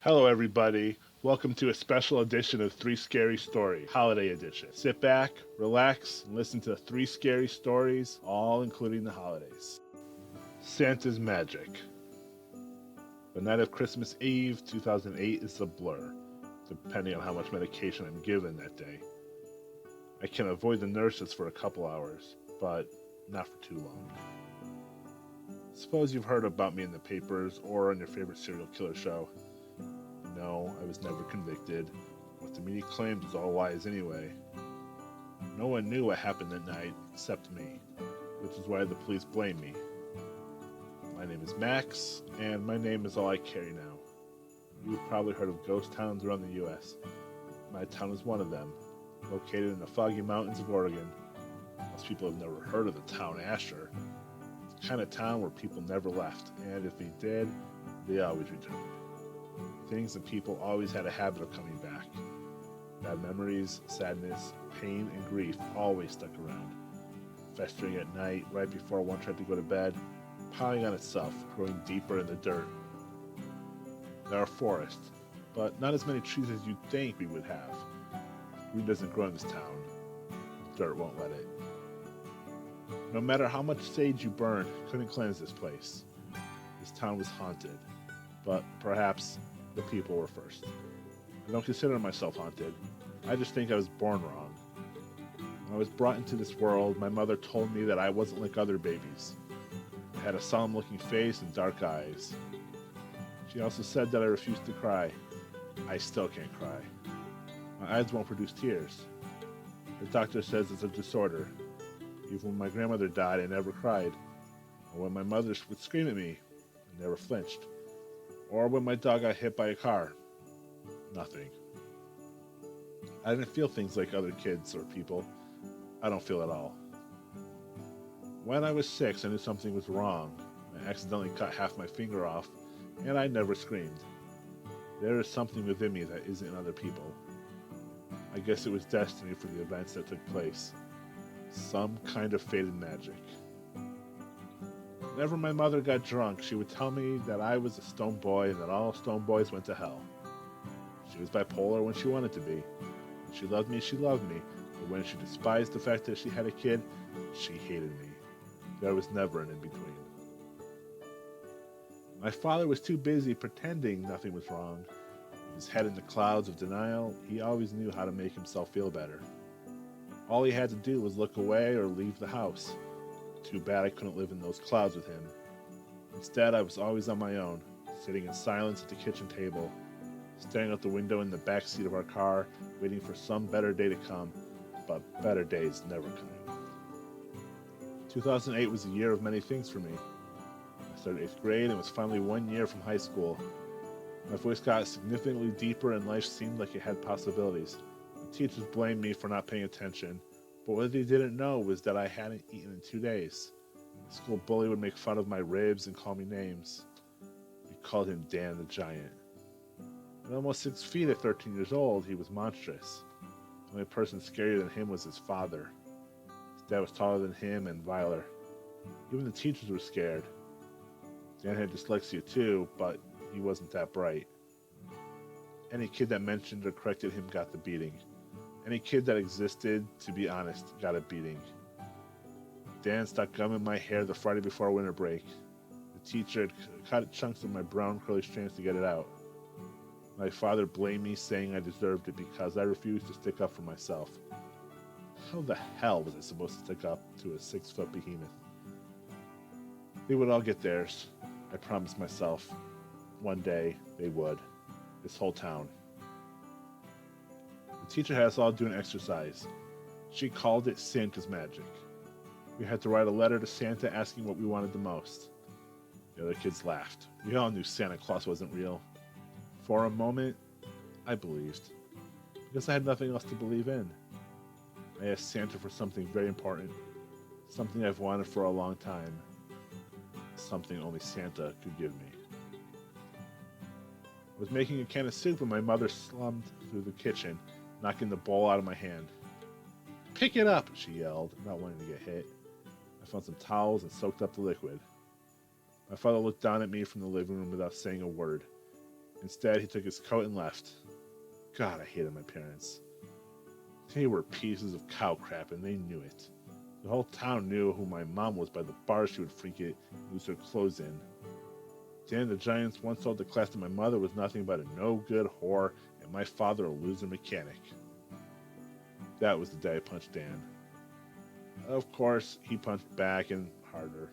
Hello, everybody. Welcome to a special edition of Three Scary Stories, Holiday Edition. Sit back, relax, and listen to three scary stories, all including the holidays. Santa's Magic. The night of Christmas Eve, 2008, is a blur, depending on how much medication I'm given that day. I can avoid the nurses for a couple hours, but not for too long. Suppose you've heard about me in the papers or on your favorite serial killer show. No, I was never convicted. What the media claimed was all lies anyway. No one knew what happened that night except me, which is why the police blame me. My name is Max, and my name is all I carry now. You've probably heard of ghost towns around the US. My town is one of them, located in the foggy mountains of Oregon. Most people have never heard of the town Asher. It's the kind of town where people never left, and if they did, they always returned. Things and people always had a habit of coming back. Bad memories, sadness, pain, and grief always stuck around, festering at night right before one tried to go to bed, piling on itself, growing deeper in the dirt. There are forests, but not as many trees as you'd think we would have. Green doesn't grow in this town. Dirt won't let it. No matter how much sage you burned, couldn't cleanse this place. This town was haunted, but perhaps the people were first. I don't consider myself haunted. I just think I was born wrong. When I was brought into this world, my mother told me that I wasn't like other babies. I had a solemn-looking face and dark eyes. She also said that I refused to cry. I still can't cry. My eyes won't produce tears. The doctor says it's a disorder. Even when my grandmother died, I never cried. Or when my mother would scream at me, I never flinched. Or when my dog got hit by a car. Nothing. I didn't feel things like other kids or people. I don't feel at all. When I was 6, I knew something was wrong. I accidentally cut half my finger off, and I never screamed. There is something within me that isn't in other people. I guess it was destiny for the events that took place. Some kind of fated magic. Whenever my mother got drunk, she would tell me that I was a stone boy and that all stone boys went to hell. She was bipolar when she wanted to be. When she loved me, but when she despised the fact that she had a kid, she hated me. There was never an in-between. My father was too busy pretending nothing was wrong. With his head in the clouds of denial, he always knew how to make himself feel better. All he had to do was look away or leave the house. Too bad I couldn't live in those clouds with him. Instead, I was always on my own, sitting in silence at the kitchen table, staring out the window in the back seat of our car, waiting for some better day to come, but better days never come. 2008 was a year of many things for me. I started 8th grade and was finally 1 year from high school. My voice got significantly deeper and life seemed like it had possibilities. The teachers blamed me for not paying attention, but what they didn't know was that I hadn't eaten in 2 days. The school bully would make fun of my ribs and call me names. We called him Dan the Giant. At almost 6 feet at 13 years old, he was monstrous. The only person scarier than him was his father. His dad was taller than him and viler. Even the teachers were scared. Dan had dyslexia too, but he wasn't that bright. Any kid that mentioned or corrected him got the beating. Any kid that existed, to be honest, got a beating. Dan stuck gum in my hair the Friday before winter break. The teacher had cut chunks of my brown curly strands to get it out. My father blamed me, saying I deserved it because I refused to stick up for myself. How the hell was I supposed to stick up to a 6-foot behemoth? They would all get theirs, I promised myself. One day, they would. This whole town. The teacher had us all do an exercise. She called it Santa's Magic. We had to write a letter to Santa asking what we wanted the most. The other kids laughed. We all knew Santa Claus wasn't real. For a moment, I believed. Because I had nothing else to believe in. I asked Santa for something very important. Something I've wanted for a long time. Something only Santa could give me. I was making a can of soup and my mother slumped through the kitchen, knocking the bowl out of my hand. "Pick it up," she yelled, not wanting to get hit. I found some towels and soaked up the liquid. My father looked down at me from the living room without saying a word. Instead, he took his coat and left. God, I hated my parents. They were pieces of cow crap, and they knew it. The whole town knew who my mom was by the bars she would frequent and lose her clothes in. Dan the Giants once told the class that my mother was nothing but a no-good whore and my father a loser mechanic. That was the day I punched Dan. Of course, he punched back and harder.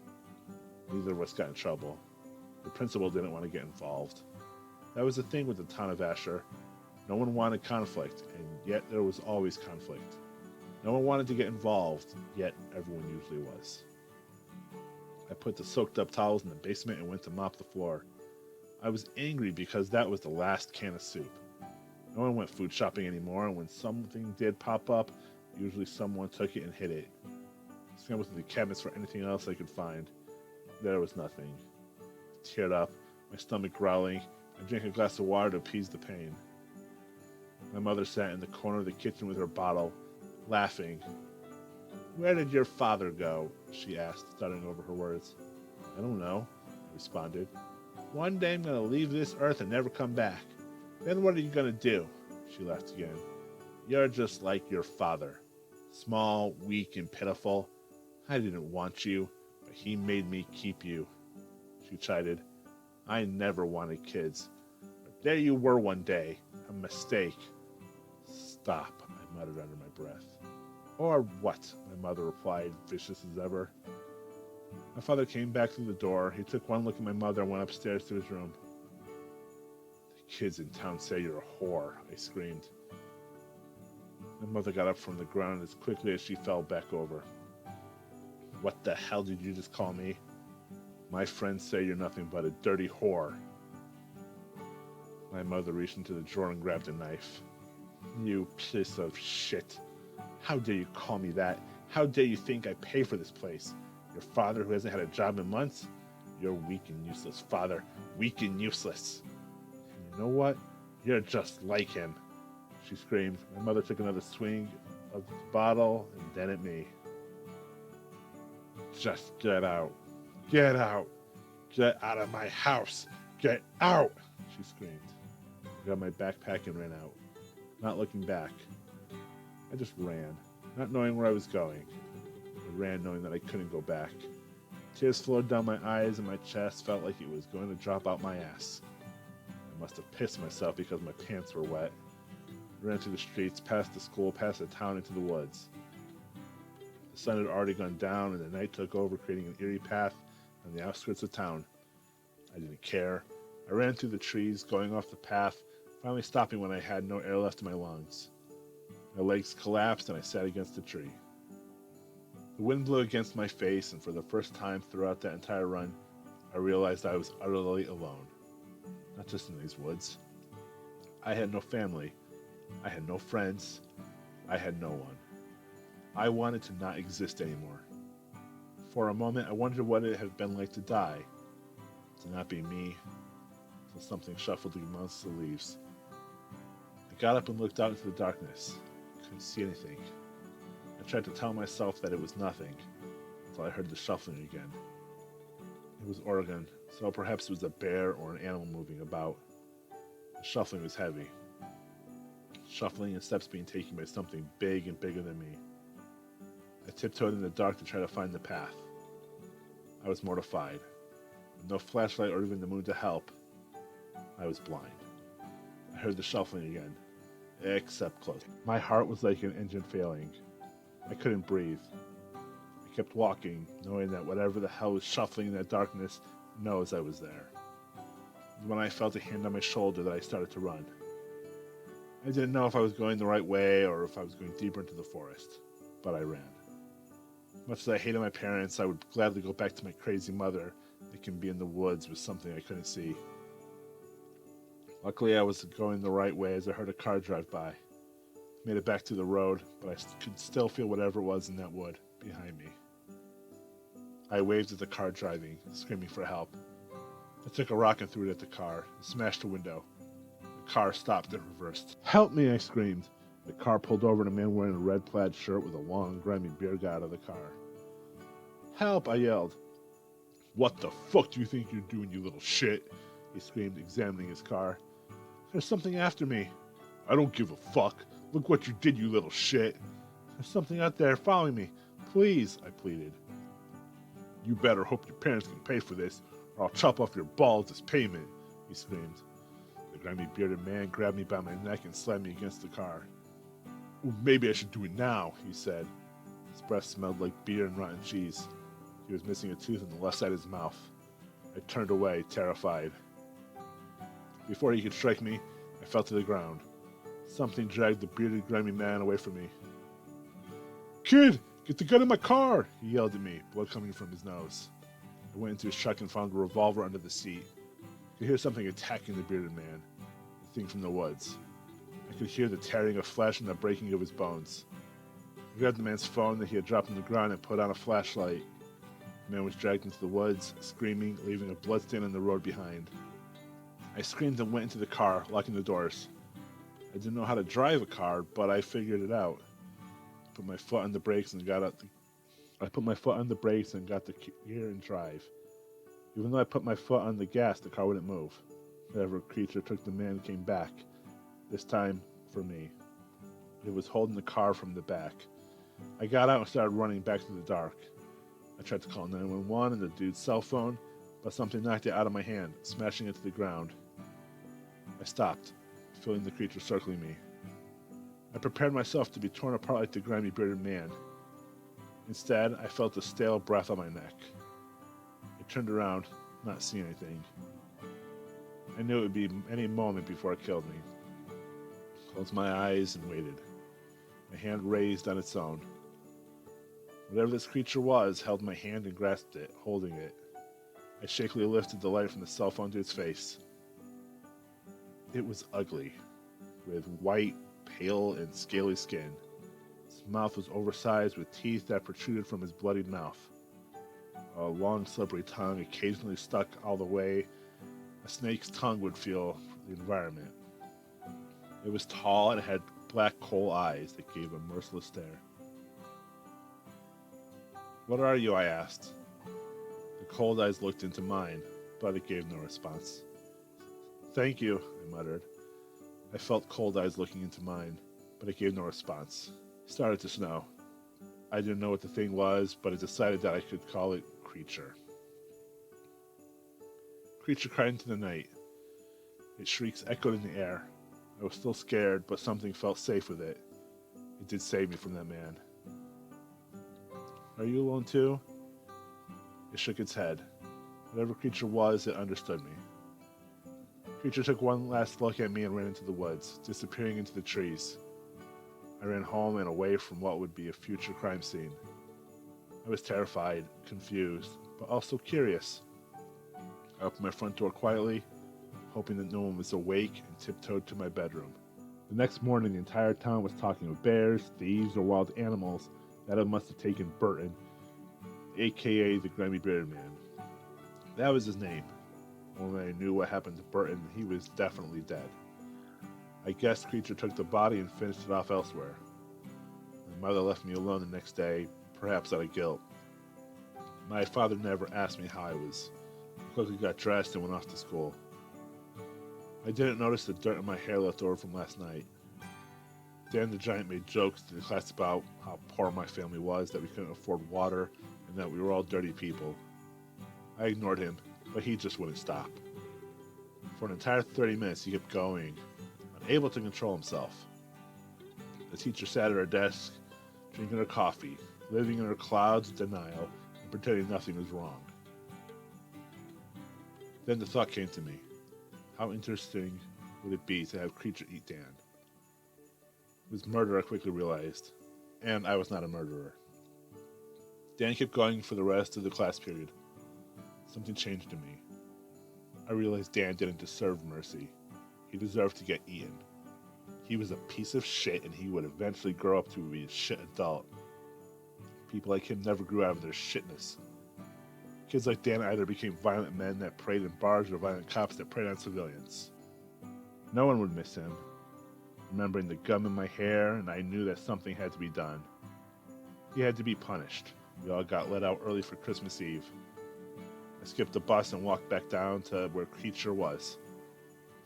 Neither of us got in trouble. The principal didn't want to get involved. That was the thing with the town of Asher. No one wanted conflict, and yet there was always conflict. No one wanted to get involved, yet everyone usually was. I put the soaked up towels in the basement and went to mop the floor. I was angry because that was the last can of soup. No one went food shopping anymore, and when something did pop up, usually someone took it and hid it. I scrambled through the cabinets for anything else I could find. There was nothing. I teared up, my stomach growling. I drank a glass of water to appease the pain. My mother sat in the corner of the kitchen with her bottle, laughing. "Where did your father go?" she asked, stuttering over her words. "I don't know," I responded. "One day I'm going to leave this earth and never come back. Then what are you going to do?" She laughed again. "You're just like your father. Small, weak, and pitiful. I didn't want you, but he made me keep you." She chided. "I never wanted kids. But there you were one day. A mistake." "Stop," I muttered under my breath. "Or what?" my mother replied, vicious as ever. My father came back through the door. He took one look at my mother and went upstairs to his room. "The kids in town say you're a whore," I screamed. My mother got up from the ground as quickly as she fell back over. "What the hell did you just call me?" "My friends say you're nothing but a dirty whore." My mother reached into the drawer and grabbed a knife. "You piece of shit. How dare you call me that? How dare you think I pay for this place? Your father who hasn't had a job in months? Your weak and useless father. Weak and useless. And you know what? You're just like him," she screamed. My mother took another swing of the bottle and then at me. "Just get out. Get out. Get out of my house. Get out," she screamed. I got my backpack and ran out, not looking back. I just ran, not knowing where I was going. I ran knowing that I couldn't go back. Tears flowed down my eyes and my chest felt like it was going to drop out my ass. I must have pissed myself because my pants were wet. I ran through the streets, past the school, past the town, into the woods. The sun had already gone down and the night took over, creating an eerie path on the outskirts of town. I didn't care. I ran through the trees, going off the path, finally stopping when I had no air left in my lungs. My legs collapsed and I sat against a tree. The wind blew against my face, and for the first time throughout that entire run, I realized I was utterly alone. Not just in these woods. I had no family. I had no friends. I had no one. I wanted to not exist anymore. For a moment, I wondered what it had been like to die, to not be me, till something shuffled amongst the leaves. I got up and looked out into the darkness. I couldn't see anything. I tried to tell myself that it was nothing, until I heard the shuffling again. It was Oregon, so perhaps it was a bear or an animal moving about. The shuffling was heavy. Shuffling and steps being taken by something big and bigger than me. I tiptoed in the dark to try to find the path. I was mortified. With no flashlight or even the moon to help, I was blind. I heard the shuffling again, except close. My heart was like an engine failing. I couldn't breathe. I kept walking, knowing that whatever the hell was shuffling in that darkness knows I was there. It was when I felt a hand on my shoulder that I started to run. I didn't know if I was going the right way or if I was going deeper into the forest, but I ran. Much as I hated my parents, I would gladly go back to my crazy mother that can be in the woods with something I couldn't see. Luckily, I was going the right way as I heard a car drive by. I made it back to the road, but I could still feel whatever it was in that wood behind me. I waved at the car driving, screaming for help. I took a rock and threw it at the car and smashed the window. The car stopped and reversed. "Help me!" I screamed. The car pulled over and a man wearing a red plaid shirt with a long, grimy beard got out of the car. "Help!" I yelled. "What the fuck do you think you're doing, you little shit?" he screamed, examining his car. There's something after me. I don't give a fuck. Look what you did, you little shit. There's something out there following me. Please, I pleaded. You better hope your parents can pay for this, or I'll chop off your balls as payment, he screamed. The grimy bearded man grabbed me by my neck and slammed me against the car. Well, maybe I should do it now, he said. His breath smelled like beer and rotten cheese. He was missing a tooth on the left side of his mouth. I turned away, terrified. Before he could strike me, I fell to the ground. Something dragged the bearded, grimy man away from me. Kid, get the gun in my car, he yelled at me, blood coming from his nose. I went into his truck and found a revolver under the seat. I could hear something attacking the bearded man, the thing from the woods. I could hear the tearing of flesh and the breaking of his bones. I grabbed the man's phone that he had dropped on the ground and put on a flashlight. The man was dragged into the woods, screaming, leaving a bloodstain on the road behind. I screamed and went into the car, locking the doors. I didn't know how to drive a car, but I figured it out. I put my foot on the brakes and got the gear and drive. Even though I put my foot on the gas, the car wouldn't move. Whatever creature took the man came back, this time for me. It was holding the car from the back. I got out and started running back through the dark. I tried to call 911 and the dude's cell phone, but something knocked it out of my hand, smashing it to the ground. I stopped, feeling the creature circling me. I prepared myself to be torn apart like the grimy bearded man. Instead, I felt a stale breath on my neck. I turned around, not seeing anything. I knew it would be any moment before it killed me. Closed my eyes and waited. My hand raised on its own. Whatever this creature was held my hand and grasped it, holding it. I shakily lifted the light from the cell phone to its face. It was ugly, with white, pale, and scaly skin. His mouth was oversized with teeth that protruded from his bloodied mouth. A long, slippery tongue occasionally stuck all the way a snake's tongue would feel for the environment. It was tall and had black coal eyes that gave a merciless stare. What are you? I asked. The cold eyes looked into mine, but it gave no response. Thank you, I muttered. I felt cold eyes looking into mine, but it gave no response. It started to snow. I didn't know what the thing was, but I decided that I could call it Creature. Creature cried into the night. Its shrieks echoed in the air. I was still scared, but something felt safe with it. It did save me from that man. Are you alone too? It shook its head. Whatever Creature was, it understood me. Creature took one last look at me and ran into the woods, disappearing into the trees. I ran home and away from what would be a future crime scene. I was terrified, confused, but also curious. I opened my front door quietly, hoping that no one was awake, and tiptoed to my bedroom. The next morning, the entire town was talking of bears, thieves, or wild animals that it must have taken Burton, aka the Grimy Bearded Man. That was his name. When I knew what happened to Burton, he was definitely dead. I guess Creature took the body and finished it off elsewhere. My mother left me alone the next day, perhaps out of guilt. My father never asked me how I was. I quickly got dressed and went off to school. I didn't notice the dirt in my hair left over from last night. Dan the Giant made jokes to the class about how poor my family was, that we couldn't afford water, and that we were all dirty people. I ignored him, but he just wouldn't stop. For an entire 30 minutes he kept going, unable to control himself. The teacher sat at her desk, drinking her coffee, living in her clouds of denial, and pretending nothing was wrong. Then the thought came to me. How interesting would it be to have Creature eat Dan? It was murder, I quickly realized, and I was not a murderer. Dan kept going for the rest of the class period. Something changed in me. I realized Dan didn't deserve mercy. He deserved to get eaten. He was a piece of shit, and he would eventually grow up to be a shit adult. People like him never grew out of their shitness. Kids like Dan either became violent men that preyed in bars or violent cops that preyed on civilians. No one would miss him. Remembering the gum in my hair, and I knew that something had to be done. He had to be punished. We all got let out early for Christmas Eve. I skipped the bus and walked back down to where Creature was.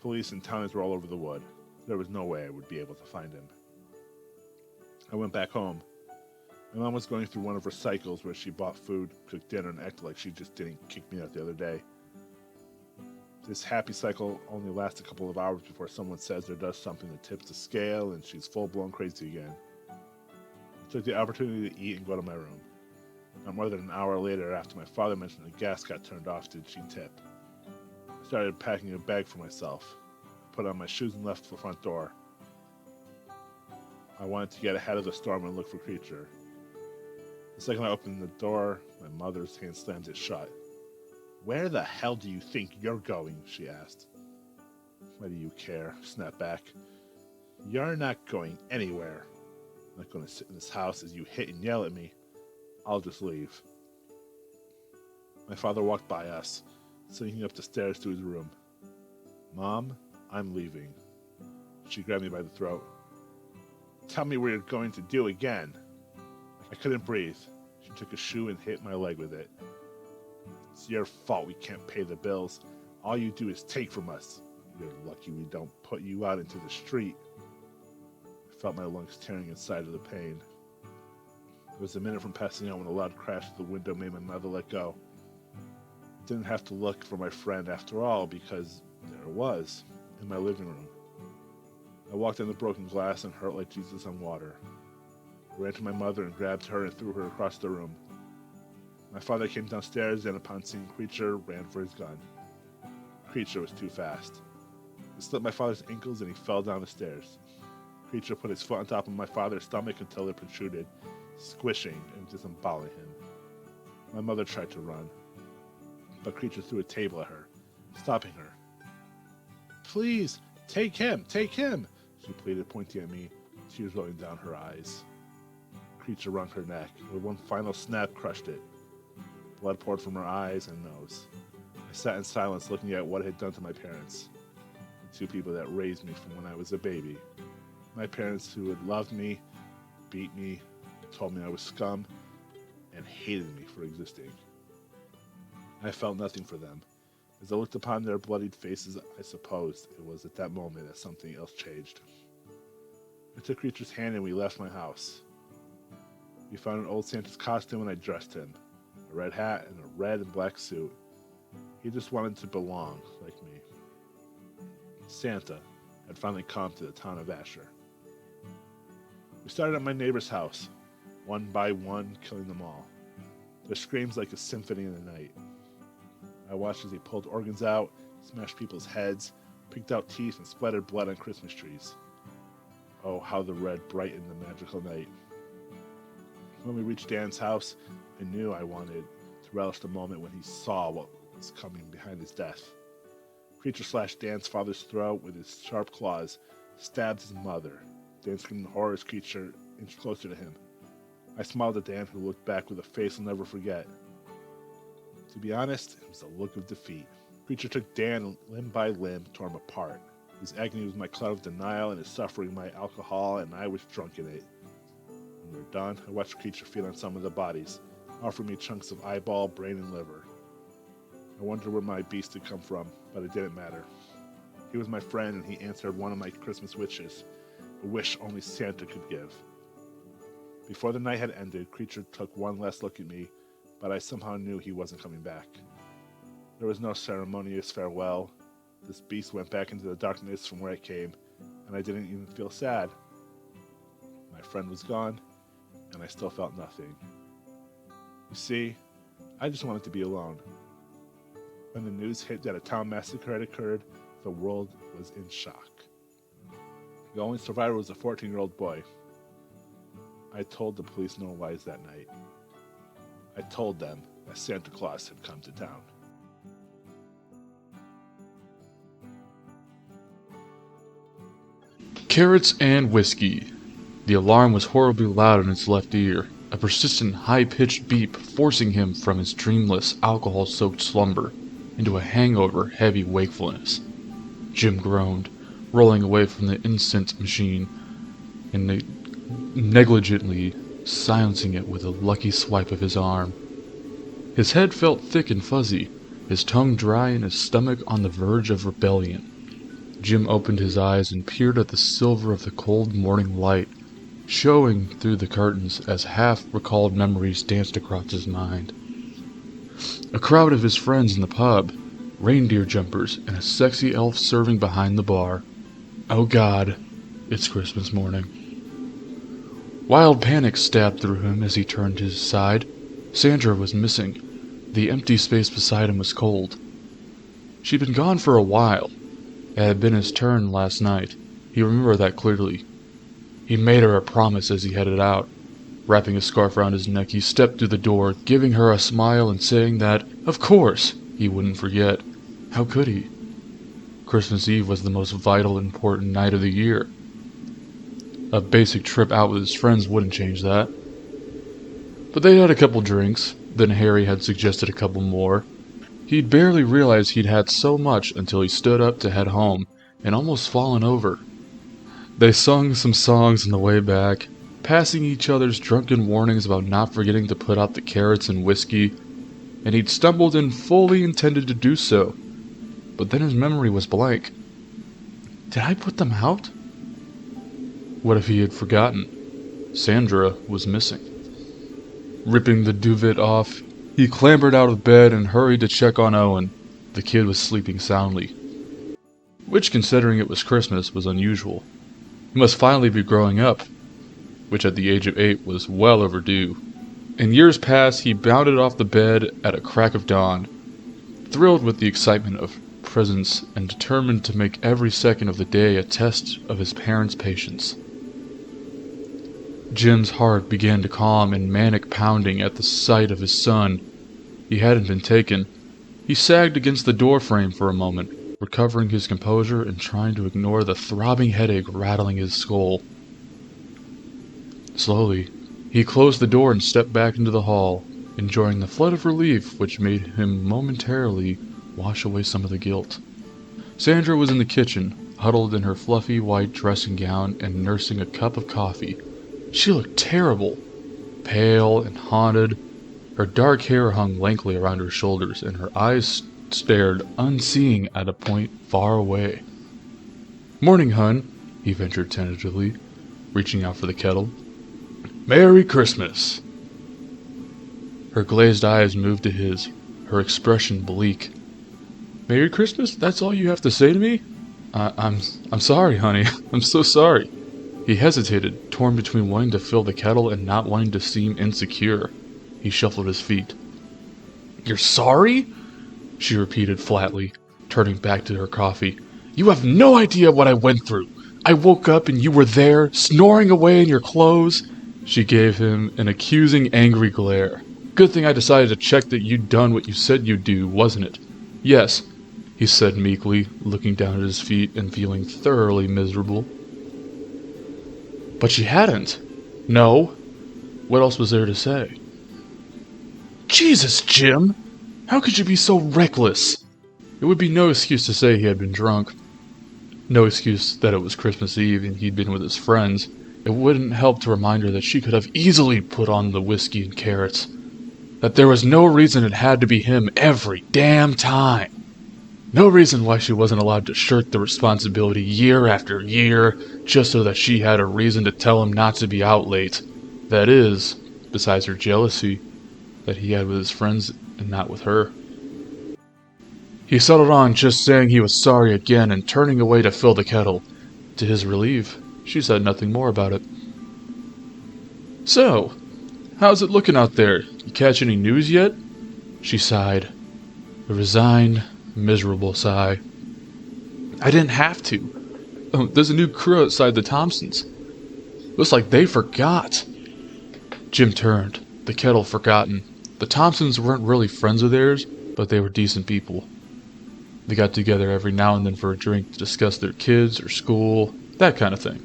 Police and townies were all over the wood. There was no way I would be able to find him. I went back home. My mom was going through one of her cycles where she bought food, cooked dinner, and acted like she just didn't kick me out the other day. This happy cycle only lasts a couple of hours before someone says or does something that tips the scale and she's full-blown crazy again. I took the opportunity to eat and go to my room. Not more than an hour later, after my father mentioned the gas got turned off, did she tip. I started packing a bag for myself. I put on my shoes and left the front door. I wanted to get ahead of the storm and look for Creature. The second I opened the door, my mother's hand slammed it shut. "Where the hell do you think you're going?" she asked. "Why do you care?" I snapped back. "You're not going anywhere. I'm not going to sit in this house as you hit and yell at me. I'll just leave." My father walked by us, sneaking up the stairs to his room. "Mom, I'm leaving." She grabbed me by the throat. "Tell me what you're going to do again." I couldn't breathe. She took a shoe and hit my leg with it. "It's your fault we can't pay the bills. All you do is take from us. You're lucky we don't put you out into the street." I felt my lungs tearing inside of the pain. It was a minute from passing out when a loud crash at the window made my mother let go. I didn't have to look for my friend after all, because there it was, in my living room. I walked on the broken glass and hurt like Jesus on water. I ran to my mother and grabbed her and threw her across the room. My father came downstairs and, upon seeing Creature, ran for his gun. Creature was too fast. He slipped my father's ankles and he fell down the stairs. Creature put his foot on top of my father's stomach until it protruded, squishing and disemboweling him. My mother tried to run, but Creature threw a table at her, stopping her. "Please, take him, take him," she pleaded, pointing at me, tears rolling down her eyes. Creature wrung her neck, and with one final snap crushed it. Blood poured from her eyes and nose. I sat in silence looking at what it had done to my parents, the two people that raised me from when I was a baby. My parents who had loved me, beat me, told me I was scum, and hated me for existing. I felt nothing for them. As I looked upon their bloodied faces, I supposed it was at that moment that something else changed. I took Creature's hand and we left my house. We found an old Santa's costume and I dressed him. A red hat and a red and black suit. He just wanted to belong, like me. Santa had finally come to the town of Asher. We started at my neighbor's house, one by one, killing them all. Their screams like a symphony in the night. I watched as he pulled organs out, smashed people's heads, picked out teeth, and splattered blood on Christmas trees. Oh, how the red brightened the magical night. When we reached Dan's house, I knew I wanted to relish the moment when he saw what was coming behind his death. Creature slashed Dan's father's throat with his sharp claws, stabbed his mother. Dan screamed in horror as Creature inched closer to him. I smiled at Dan, who looked back with a face I'll never forget. To be honest, it was a look of defeat. Creature took Dan limb by limb, tore him apart. His agony was my cloud of denial, and his suffering my alcohol, and I was drunk in it. When we were done, I watched Creature feed on some of the bodies, offering me chunks of eyeball, brain, and liver. I wondered where my beast had come from, but it didn't matter. He was my friend, and he answered one of my Christmas wishes, a wish only Santa could give. Before the night had ended, Creature took one last look at me, but I somehow knew he wasn't coming back. There was no ceremonious farewell. This beast went back into the darkness from where it came, and I didn't even feel sad. My friend was gone, and I still felt nothing. You see, I just wanted to be alone. When the news hit that a town massacre had occurred, the world was in shock. The only survivor was a 14-year-old boy. I told the police no lies that night. I told them that Santa Claus had come to town. Carrots and whiskey. The alarm was horribly loud in his left ear, a persistent high-pitched beep forcing him from his dreamless, alcohol-soaked slumber into a hangover-heavy wakefulness. Jim groaned, rolling away from the incense machine and negligently silencing it with a lucky swipe of his arm. His head felt thick and fuzzy, his tongue dry and his stomach on the verge of rebellion. Jim opened his eyes and peered at the silver of the cold morning light, showing through the curtains as half-recalled memories danced across his mind. A crowd of his friends in the pub, reindeer jumpers, and a sexy elf serving behind the bar. Oh God, it's Christmas morning. Wild panic stabbed through him as he turned to his side. Sandra was missing. The empty space beside him was cold. She'd been gone for a while. It had been his turn last night. He remembered that clearly. He made her a promise as he headed out. Wrapping a scarf around his neck, he stepped through the door, giving her a smile and saying that, of course, he wouldn't forget. How could he? Christmas Eve was the most vital and important night of the year. A basic trip out with his friends wouldn't change that. But they'd had a couple drinks, then Harry had suggested a couple more. He'd barely realized he'd had so much until he stood up to head home, and almost fallen over. They sung some songs on the way back, passing each other's drunken warnings about not forgetting to put out the carrots and whiskey, and he'd stumbled and fully intended to do so. But then his memory was blank. Did I put them out? What if he had forgotten? Sandra was missing. Ripping the duvet off, he clambered out of bed and hurried to check on Owen. The kid was sleeping soundly. Which, considering it was Christmas, was unusual. He must finally be growing up, which at the age of 8 was well overdue. In years past, he bounded off the bed at a crack of dawn, thrilled with the excitement of presents and determined to make every second of the day a test of his parents' patience. Jim's heart began to calm in manic pounding at the sight of his son. He hadn't been taken. He sagged against the doorframe for a moment, recovering his composure and trying to ignore the throbbing headache rattling his skull. Slowly, he closed the door and stepped back into the hall, enjoying the flood of relief which made him momentarily wash away some of the guilt. Sandra was in the kitchen, huddled in her fluffy white dressing gown and nursing a cup of coffee. She looked terrible, pale and haunted. Her dark hair hung lankly around her shoulders, and her eyes stared unseeing at a point far away. "Morning, hun," he ventured tentatively, reaching out for the kettle. "Merry Christmas!" Her glazed eyes moved to his, her expression bleak. "Merry Christmas? That's all you have to say to me? I'm sorry, honey. I'm so sorry." He hesitated, torn between wanting to fill the kettle and not wanting to seem insecure. He shuffled his feet. "You're sorry?" she repeated flatly, turning back to her coffee. "You have no idea what I went through. I woke up and you were there, snoring away in your clothes." She gave him an accusing, angry glare. "Good thing I decided to check that you'd done what you said you'd do, wasn't it?" "Yes," he said meekly, looking down at his feet and feeling thoroughly miserable. But she hadn't. No. What else was there to say? "Jesus, Jim! How could you be so reckless?" It would be no excuse to say he had been drunk. No excuse that it was Christmas Eve and he'd been with his friends. It wouldn't help to remind her that she could have easily put on the whiskey and carrots. That there was no reason it had to be him every damn time. No reason why she wasn't allowed to shirk the responsibility year after year, just so that she had a reason to tell him not to be out late. That is, besides her jealousy that he had with his friends and not with her. He settled on just saying he was sorry again and turning away to fill the kettle. To his relief, she said nothing more about it. "So, how's it looking out there? You catch any news yet?" She sighed. A resigned, miserable sigh. "I didn't have to. There's a new crew outside the Thompsons. Looks like they forgot." Jim turned, the kettle forgotten. The Thompsons weren't really friends of theirs, but they were decent people. They got together every now and then for a drink to discuss their kids or school, that kind of thing.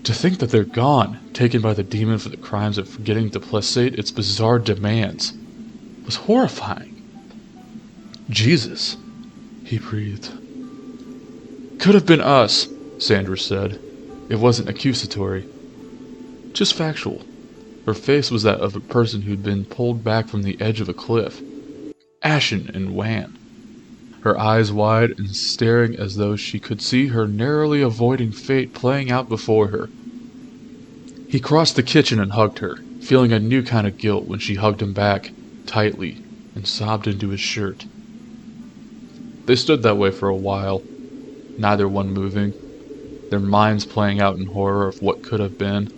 To think that they're gone, taken by the demon for the crimes of forgetting to placate its bizarre demands, was horrifying. "Jesus," he breathed. "Could have been us," Sandra said. It wasn't accusatory, just factual. Her face was that of a person who'd been pulled back from the edge of a cliff, ashen and wan. her eyes wide and staring as though she could see her narrowly avoiding fate playing out before her. He crossed the kitchen and hugged her, feeling a new kind of guilt when she hugged him back, tightly, and sobbed into his shirt. They stood that way for a while, neither one moving, their minds playing out in horror of what could have been,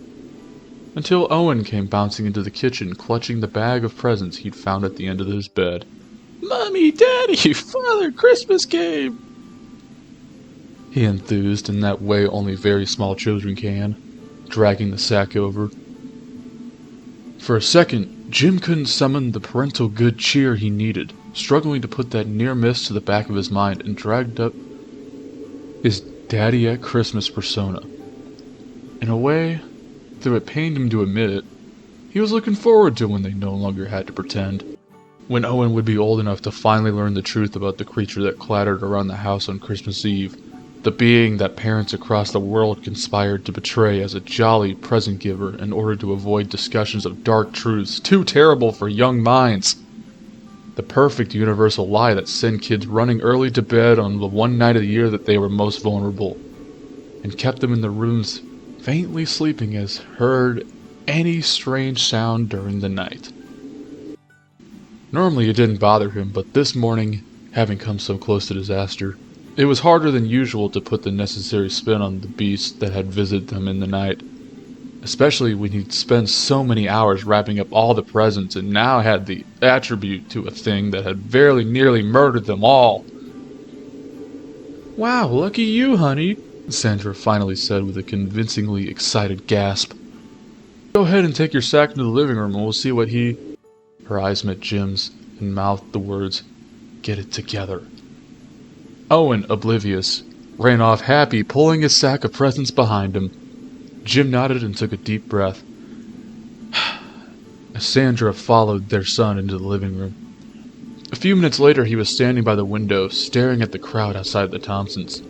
until Owen came bouncing into the kitchen, clutching the bag of presents he'd found at the end of his bed. "Mommy, Daddy, Father Christmas came!" he enthused in that way only very small children can, dragging the sack over. For a second, Jim couldn't summon the parental good cheer he needed, struggling to put that near miss to the back of his mind, and dragged up his Daddy at Christmas persona. In a way, though it pained him to admit it, he was looking forward to when they no longer had to pretend. When Owen would be old enough to finally learn the truth about the creature that clattered around the house on Christmas Eve, the being that parents across the world conspired to betray as a jolly present giver in order to avoid discussions of dark truths too terrible for young minds. The perfect universal lie that sent kids running early to bed on the one night of the year that they were most vulnerable, and kept them in the rooms faintly sleeping as heard any strange sound during the night. Normally it didn't bother him, but this morning, having come so close to disaster, it was harder than usual to put the necessary spin on the beast that had visited them in the night, especially when he'd spent so many hours wrapping up all the presents and now had the attribute to a thing that had very nearly murdered them all. "Wow, lucky you, honey," Sandra finally said with a convincingly excited gasp. "Go ahead and take your sack into the living room and we'll see what he—" Her eyes met Jim's and mouthed the words, "Get it together." Owen, oblivious, ran off happy, pulling his sack of presents behind him. Jim nodded and took a deep breath as Sandra followed their son into the living room. A few minutes later he was standing by the window, staring at the crowd outside the Thompsons,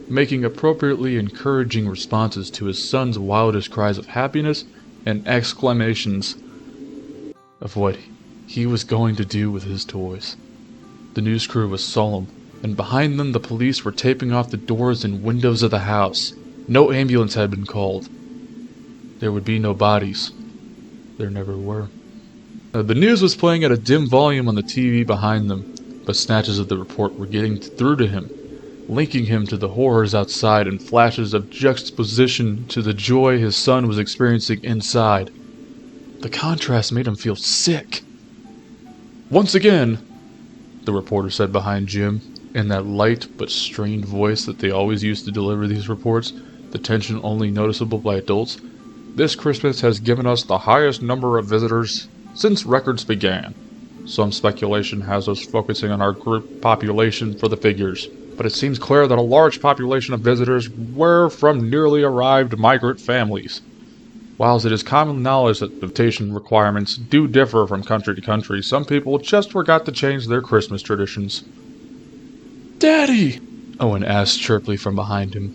making appropriately encouraging responses to his son's wildest cries of happiness and exclamations of what he was going to do with his toys. The news crew was solemn, and behind them the police were taping off the doors and windows of the house. No ambulance had been called. There would be no bodies. There never were. The news was playing at a dim volume on the TV behind them, but snatches of the report were getting through to him, linking him to the horrors outside and flashes of juxtaposition to the joy his son was experiencing inside. The contrast made him feel sick. "Once again," the reporter said behind Jim, in that light but strained voice that they always used to deliver these reports, the tension only noticeable by adults, "this Christmas has given us the highest number of visitors since records began. Some speculation has us focusing on our group population for the figures, but it seems clear that a large population of visitors were from newly arrived migrant families. Whilst it is common knowledge that invitation requirements do differ from country to country, some people just forgot to change their Christmas traditions." "Daddy!" Owen asked chirpily from behind him.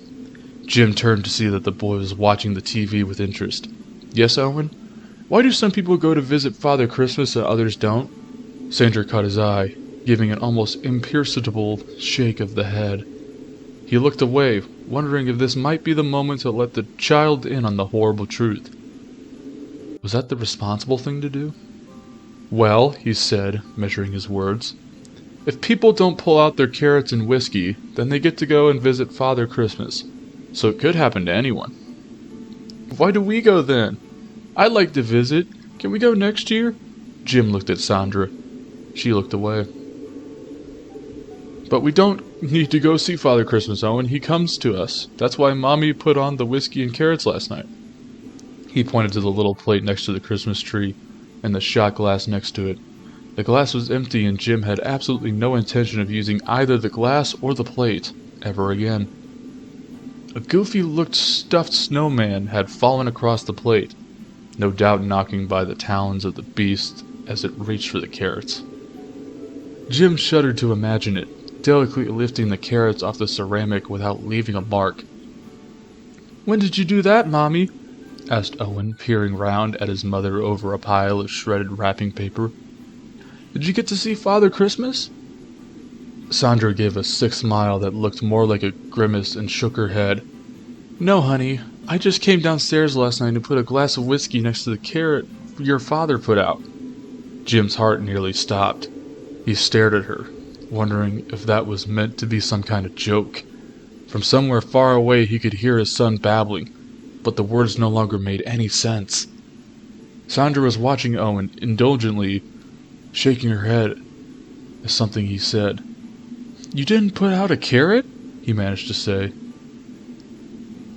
Jim turned to see that the boy was watching the TV with interest. "Yes, Owen? Why do some people go to visit Father Christmas and others don't?" Sandra caught his eye, giving an almost imperceptible shake of the head. He looked away, wondering if this might be the moment to let the child in on the horrible truth. Was that the responsible thing to do? "Well," he said, measuring his words, "if people don't pull out their carrots and whiskey, then they get to go and visit Father Christmas. So it could happen to anyone." "Why do we go then? I'd like to visit. Can we go next year?" Jim looked at Sandra. She looked away. "But we don't need to go see Father Christmas, Owen. He comes to us. That's why Mommy put on the whiskey and carrots last night." He pointed to the little plate next to the Christmas tree, and the shot glass next to it. The glass was empty, and Jim had absolutely no intention of using either the glass or the plate ever again. A goofy-looked stuffed snowman had fallen across the plate, no doubt knocking by the talons of the beast as it reached for the carrots. Jim shuddered to imagine it, delicately lifting the carrots off the ceramic without leaving a mark. "When did you do that, Mommy?" asked Owen, peering round at his mother over a pile of shredded wrapping paper. "Did you get to see Father Christmas?" Sandra gave a sick smile that looked more like a grimace and shook her head. No, honey, I just came downstairs last night and put a glass of whiskey next to the carrot your father put out. Jim's heart nearly stopped. He stared at her, wondering if that was meant to be some kind of joke. From somewhere far away he could hear his son babbling, but the words no longer made any sense. Sandra was watching Owen indulgently, shaking her head at something he said. You didn't put out a carrot? He managed to say,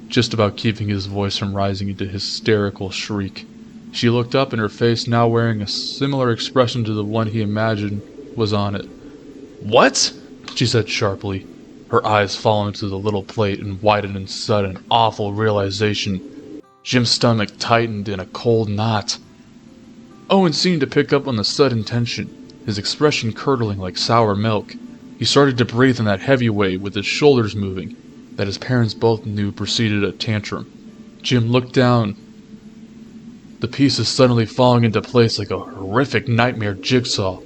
just about keeping his voice from rising into hysterical shriek. She looked up, and her face, now wearing a similar expression to the one he imagined, was on it. What? She said sharply, her eyes following to the little plate and widened in sudden, awful realization. Jim's stomach tightened in a cold knot. Owen seemed to pick up on the sudden tension, his expression curdling like sour milk. He started to breathe in that heavy way, with his shoulders moving, that his parents both knew preceded a tantrum. Jim looked down, the pieces suddenly falling into place like a horrific nightmare jigsaw.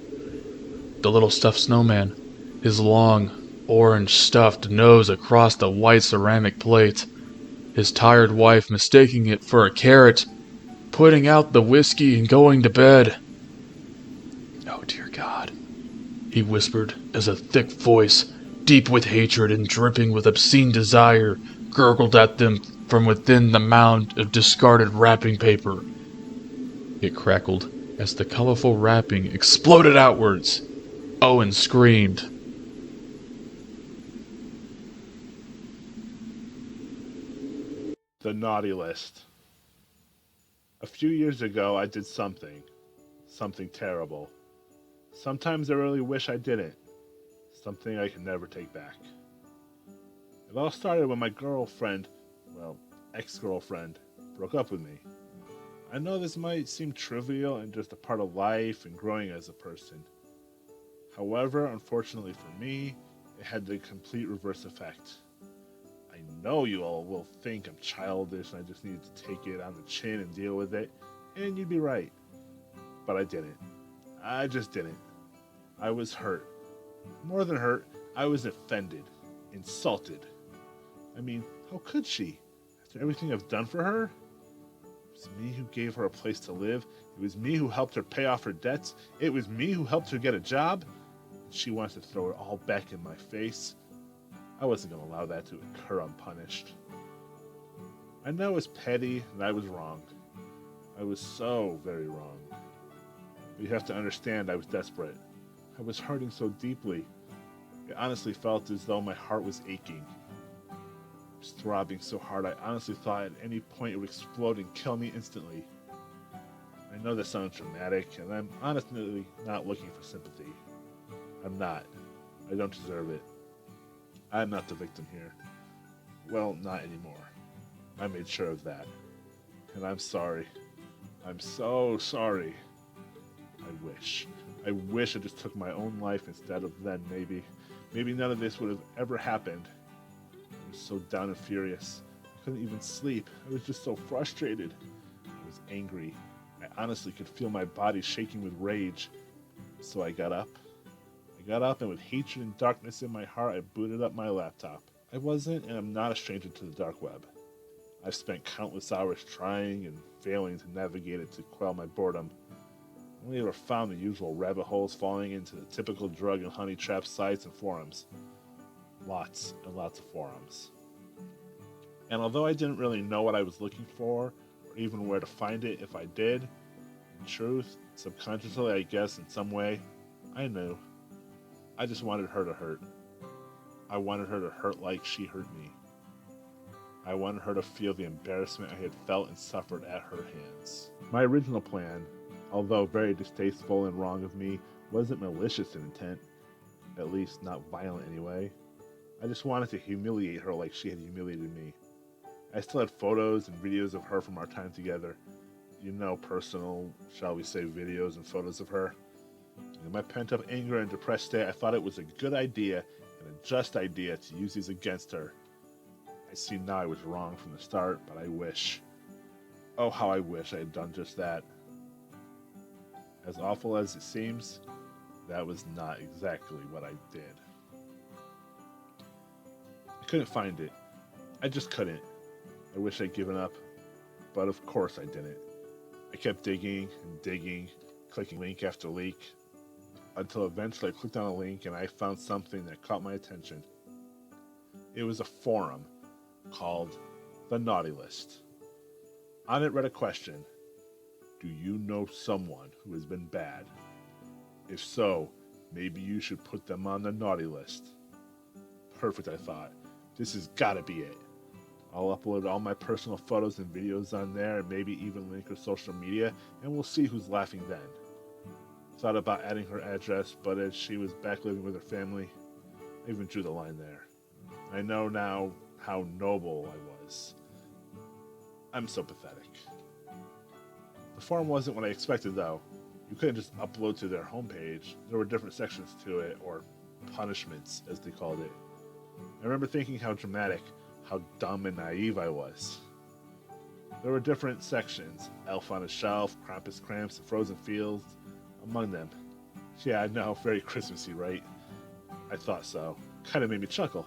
The little stuffed snowman, his long, orange stuffed nose across the white ceramic plate, his tired wife mistaking it for a carrot, putting out the whiskey and going to bed. Oh, dear God, he whispered as a thick voice, deep with hatred and dripping with obscene desire, gurgled at them from within the mound of discarded wrapping paper. It crackled as the colorful wrapping exploded outwards. Owen screamed. The naughty list. A few years ago, I did something terrible. Sometimes I really wish I didn't. Something I can never take back. It all started when my girlfriend, well, ex-girlfriend, broke up with me. I know this might seem trivial and just a part of life and growing as a person. However, unfortunately for me, it had the complete reverse effect. I know you all will think I'm childish and I just needed to take it on the chin and deal with it, and you'd be right. But I didn't. I just didn't. I was hurt. More than hurt, I was offended, insulted. I mean, how could she? After everything I've done for her? It was me who gave her a place to live. It was me who helped her pay off her debts. It was me who helped her get a job. And she wants to throw it all back in my face. I wasn't going to allow that to occur unpunished. I know it was petty and I was wrong. I was so very wrong. But you have to understand I was desperate. I was hurting so deeply. It honestly felt as though my heart was aching. It was throbbing so hard I honestly thought at any point it would explode and kill me instantly. I know that sounds dramatic, and I'm honestly not looking for sympathy. I'm not. I don't deserve it. I'm not the victim here. Well, not anymore. I made sure of that. And I'm sorry. I'm so sorry. I wish I just took my own life instead of then, maybe. Maybe none of this would have ever happened. I was so down and furious. I couldn't even sleep. I was just so frustrated. I was angry. I honestly could feel my body shaking with rage. So I got up. And with hatred and darkness in my heart, I booted up my laptop. I wasn't and I'm not a stranger to the dark web. I've spent countless hours trying and failing to navigate it to quell my boredom. I only ever found the usual rabbit holes falling into the typical drug and honey trap sites and forums. Lots and lots of forums. And although I didn't really know what I was looking for, or even where to find it if I did, in truth, subconsciously I guess in some way, I knew. I just wanted her to hurt. I wanted her to hurt like she hurt me. I wanted her to feel the embarrassment I had felt and suffered at her hands. My original plan, although very distasteful and wrong of me, wasn't malicious in intent. At least not violent anyway. I just wanted to humiliate her like she had humiliated me. I still had photos and videos of her from our time together. You know, personal, shall we say, videos and photos of her. In my pent-up anger and depressed state, I thought it was a good idea and a just idea to use these against her. I see now I was wrong from the start, but I wish. Oh, how I wish I had done just that. As awful as it seems, that was not exactly what I did. I couldn't find it. I just couldn't. I wish I'd given up, but of course I didn't. I kept digging and digging, clicking link after link, until eventually I clicked on a link and I found something that caught my attention. It was a forum called The Naughty List. On it read a question: do you know someone who has been bad? If so, maybe you should put them on the naughty list. Perfect, I thought. This has gotta be it. I'll upload all my personal photos and videos on there and maybe even link her social media, and we'll see who's laughing then. Thought about adding her address, but as she was back living with her family, I even drew the line there. I know now how noble I was. I'm so pathetic. The forum wasn't what I expected, though. You couldn't just upload to their homepage. There were different sections to it, or punishments, as they called it. I remember thinking how dramatic, how dumb and naive I was. There were different sections: Elf on a Shelf, Krampus Cramps, Frozen Fields, among them. Yeah, I know, very Christmassy, right? I thought so. Kind of made me chuckle.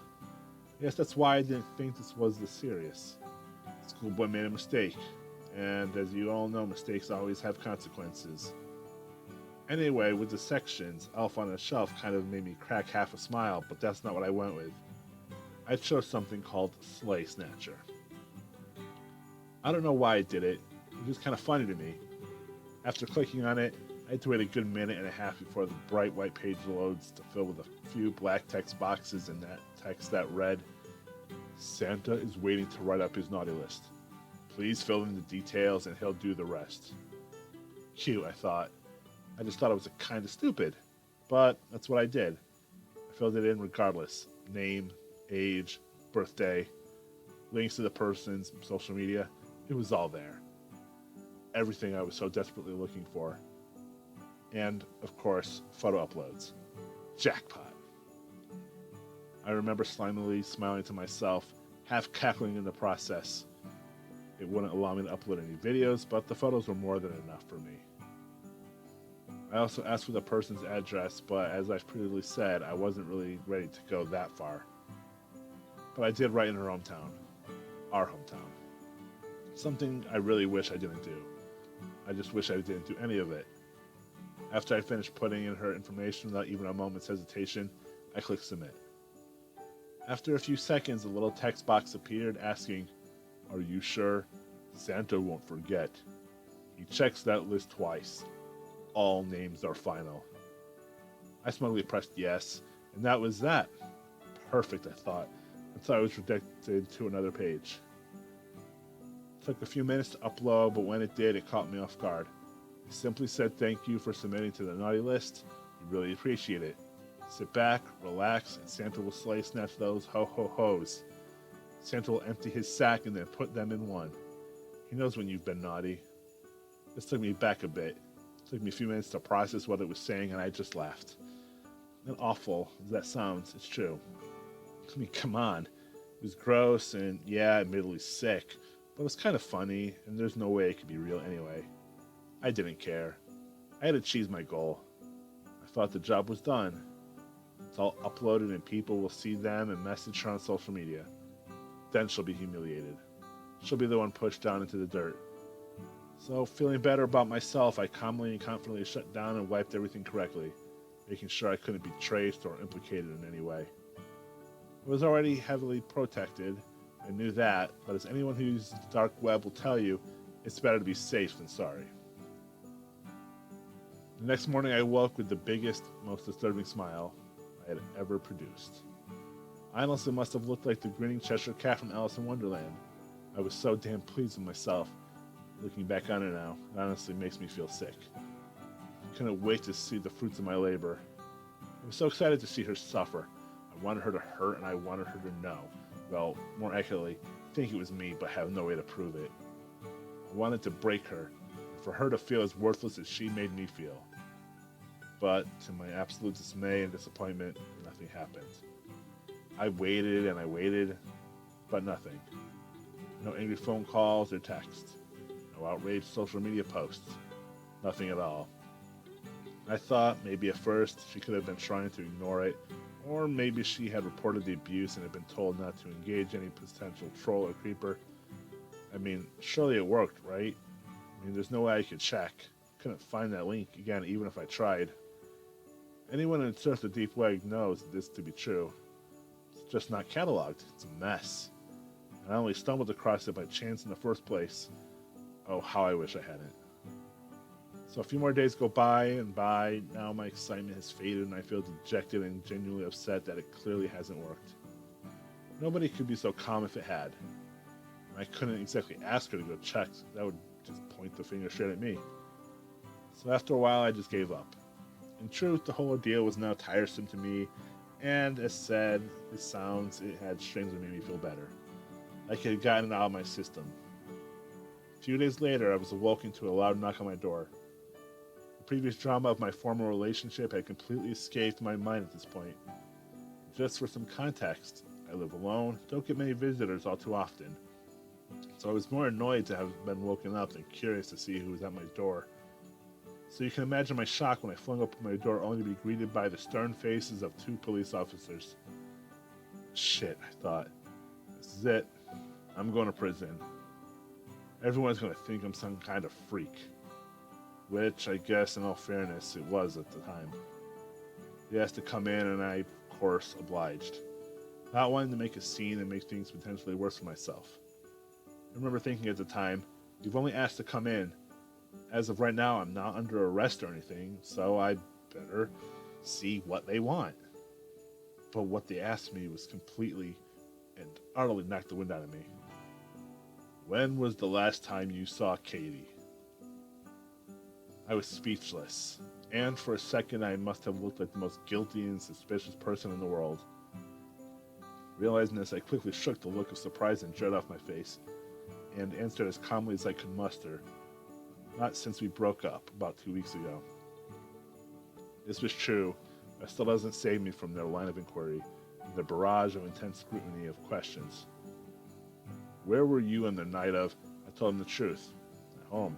Yes, that's why I didn't think this was this serious. Schoolboy made a mistake, and as you all know, mistakes always have consequences. Anyway, with the sections, Elf on a Shelf kind of made me crack half a smile, but that's not what I went with. I chose something called Slay Snatcher. I don't know why I did it. It was kind of funny to me. After clicking on it, I had to wait a good minute and a half before the bright white page loads to fill with a few black text boxes and that text that read, "Santa is waiting to write up his naughty list. Please fill in the details and he'll do the rest." Cute, I thought. I just thought it was kind of stupid, but that's what I did. I filled it in regardless. Name, age, birthday, links to the person's social media. It was all there. Everything I was so desperately looking for. And, of course, photo uploads. Jackpot. I remember slimily smiling to myself, half cackling in the process. It wouldn't allow me to upload any videos, but the photos were more than enough for me. I also asked for the person's address, but as I've previously said, I wasn't really ready to go that far. But I did write in her hometown. Our hometown. Something I really wish I didn't do. I just wish I didn't do any of it. After I finished putting in her information without even a moment's hesitation, I clicked submit. After a few seconds, a little text box appeared asking, "Are you sure? Santa won't forget. He checks that list twice. All names are final." I smugly pressed yes, and that was that. Perfect, I thought, until I was redirected to another page. It took a few minutes to upload, but when it did, it caught me off guard. It simply said, "Thank you for submitting to the naughty list. We really appreciate it. Sit back, relax, and Santa will slay snatch those ho-ho-hos. Santa will empty his sack and then put them in one. He knows when you've been naughty." This took me back a bit. It took me a few minutes to process what it was saying, and I just laughed. And awful as that sounds, it's true. I mean, come on. It was gross and, yeah, admittedly sick, but it was kind of funny, and there's no way it could be real anyway. I didn't care. I had achieved my goal. I thought the job was done. It's all uploaded and people will see them and message her on social media. Then she'll be humiliated. She'll be the one pushed down into the dirt. So, feeling better about myself, I calmly and confidently shut down and wiped everything correctly, making sure I couldn't be traced or implicated in any way. I was already heavily protected. I knew that, but as anyone who uses the dark web will tell you, it's better to be safe than sorry. The next morning I woke with the biggest, most disturbing smile I had ever produced. I honestly must have looked like the grinning Cheshire Cat from Alice in Wonderland. I was so damn pleased with myself. Looking back on it now, it honestly makes me feel sick. I couldn't wait to see the fruits of my labor. I was so excited to see her suffer. I wanted her to hurt and I wanted her to know. Well, more accurately, think it was me but have no way to prove it. I wanted to break her, and for her to feel as worthless as she made me feel. But, to my absolute dismay and disappointment, nothing happened. I waited and I waited, but nothing. No angry phone calls or texts. No outraged social media posts. Nothing at all. I thought maybe at first she could have been trying to ignore it, Or maybe she had reported the abuse and had been told not to engage any potential troll or creeper. I mean, surely it worked, right? I mean, there's no way I could check. Couldn't find that link again, even if I tried. Anyone in search of Deep Web knows this to be true. It's just not cataloged. It's a mess. And I only stumbled across it by chance in the first place. Oh, how I wish I hadn't. So a few more days go by and by. Now my excitement has faded and I feel dejected and genuinely upset that it clearly hasn't worked. Nobody could be so calm if it had. I couldn't exactly ask her to go check. That would just point the finger straight at me. So after a while, I just gave up. In truth, the whole ordeal was now tiresome to me, and as sad as it sounds, it had strangely made me feel better. Like it had gotten it out of my system. A few days later, I was awoken to a loud knock on my door. The previous drama of my former relationship had completely escaped my mind at this point. Just for some context, I live alone, don't get many visitors all too often. So I was more annoyed to have been woken up than curious to see who was at my door. So you can imagine my shock when I flung open my door only to be greeted by the stern faces of two police officers. Shit, I thought. This is it. I'm going to prison. Everyone's going to think I'm some kind of freak. Which, I guess, in all fairness, it was at the time. He asked to come in, and I, of course, obliged. Not wanting to make a scene and make things potentially worse for myself. I remember thinking at the time, you've only asked to come in. As of right now, I'm not under arrest or anything, so I better see what they want. But what they asked me was completely and utterly knocked the wind out of me. When was the last time you saw Katie? I was speechless, and for a second I must have looked like the most guilty and suspicious person in the world. Realizing this, I quickly shook the look of surprise and dread off my face, and answered as calmly as I could muster. Not since we broke up about 2 weeks ago. This was true, but still doesn't save me from their line of inquiry and the barrage of intense scrutiny of questions. Where were you on the night of? I told him the truth. At home.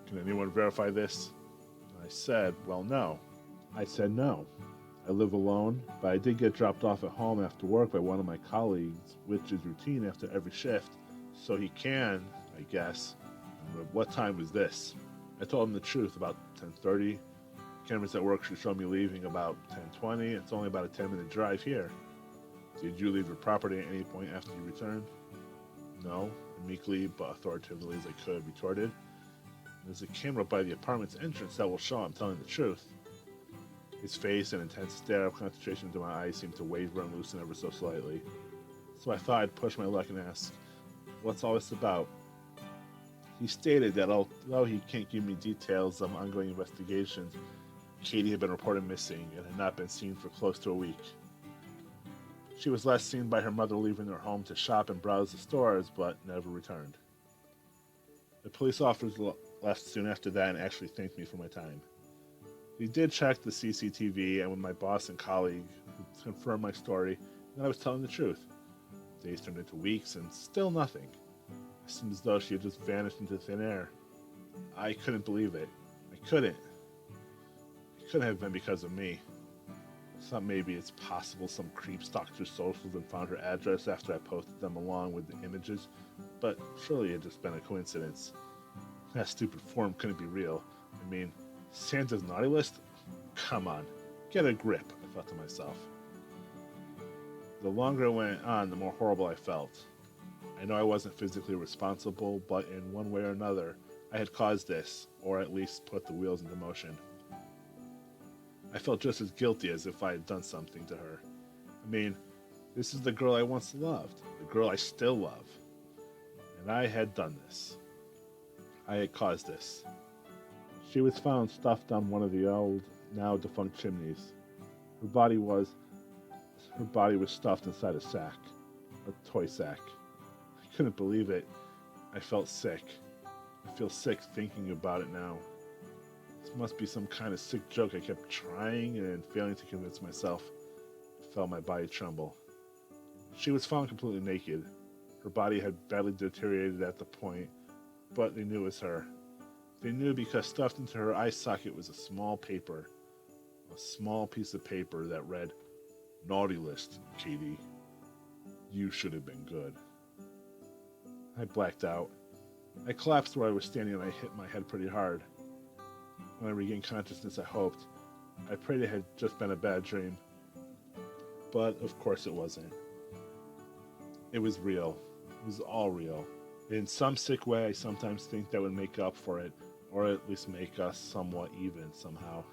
Can anyone verify this? I said, well, no. I said no. I live alone, but I did get dropped off at home after work by one of my colleagues, which is routine after every shift, so he can, I guess. But what time was this? I told him the truth, about 10:30. Cameras at work should show me leaving about 10:20. It's only about a 10-minute drive here. Did you leave your property at any point after you returned? No, meekly but authoritatively as I could, retorted. There's a camera by the apartment's entrance that will show I'm telling the truth. His face and intense stare of concentration into my eyes seemed to waver and loosen ever so slightly. So I thought I'd push my luck and ask, what's all this about? He stated that although he can't give me details of ongoing investigations, Katie had been reported missing and had not been seen for close to a week. She was last seen by her mother leaving her home to shop and browse the stores, but never returned. The police officers left soon after that and actually thanked me for my time. We did check the CCTV and with my boss and colleague who confirmed my story that I was telling the truth. Days turned into weeks and still nothing. It seemed as though she had just vanished into thin air. I couldn't believe it. I couldn't. It couldn't have been because of me. I thought maybe it's possible some creep stalked her socials and found her address after I posted them along with the images, but surely it had just been a coincidence. That stupid form couldn't be real. I mean, Santa's naughty list? Come on, get a grip, I thought to myself. The longer it went on, the more horrible I felt. I know I wasn't physically responsible, but in one way or another, I had caused this, or at least put the wheels into motion. I felt just as guilty as if I had done something to her. I mean, this is the girl I once loved, the girl I still love. And I had done this. I had caused this. She was found stuffed on one of the old, now defunct chimneys. Her body was stuffed inside a sack, a toy sack. I couldn't believe it. I felt sick. I feel sick thinking about it now. This must be some kind of sick joke I kept trying and failing to convince myself. I felt my body tremble. She was found completely naked. Her body had badly deteriorated at the point, but they knew it was her. They knew because stuffed into her eye socket was a small piece of paper that read, Naughty list, Katie. You should have been good. I blacked out. I collapsed where I was standing and I hit my head pretty hard. When I regained consciousness, I hoped. I prayed it had just been a bad dream. But of course it wasn't. It was real. It was all real. In some sick way, I sometimes think that would make up for it, or at least make us somewhat even somehow.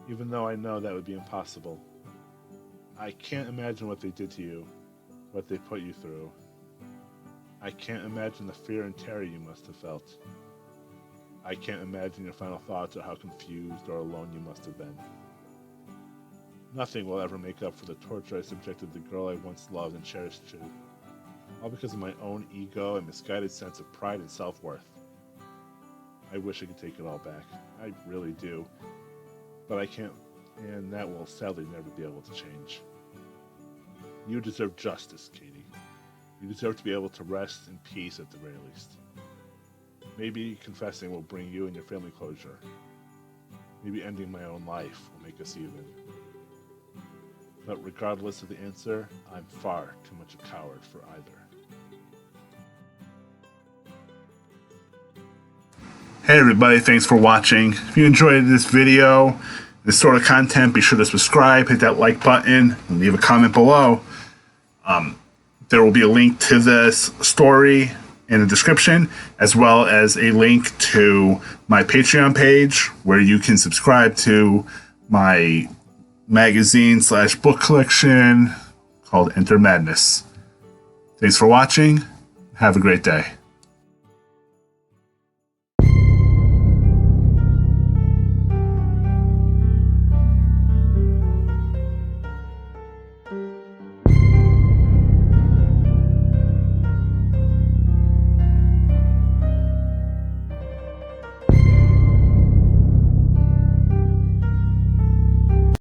Even though I know that would be impossible. I can't imagine what they did to you, what they put you through. I can't imagine the fear and terror you must have felt. I can't imagine your final thoughts or how confused or alone you must have been. Nothing will ever make up for the torture I subjected the girl I once loved and cherished to. All because of my own ego and misguided sense of pride and self-worth. I wish I could take it all back. I really do. But I can't, and that will sadly never be able to change. You deserve justice, Katie. You deserve to be able to rest in peace at the very least. Maybe confessing will bring you and your family closure. Maybe ending my own life will make us even. But regardless of the answer, I'm far too much a coward for either. Hey everybody, thanks for watching. If you enjoyed this video, this sort of content, be sure to subscribe, hit that like button, and leave a comment below. There will be a link to this story in the description, as well as a link to my Patreon page where you can subscribe to my magazine/book collection called Enter Madness. Thanks for watching. Have a great day.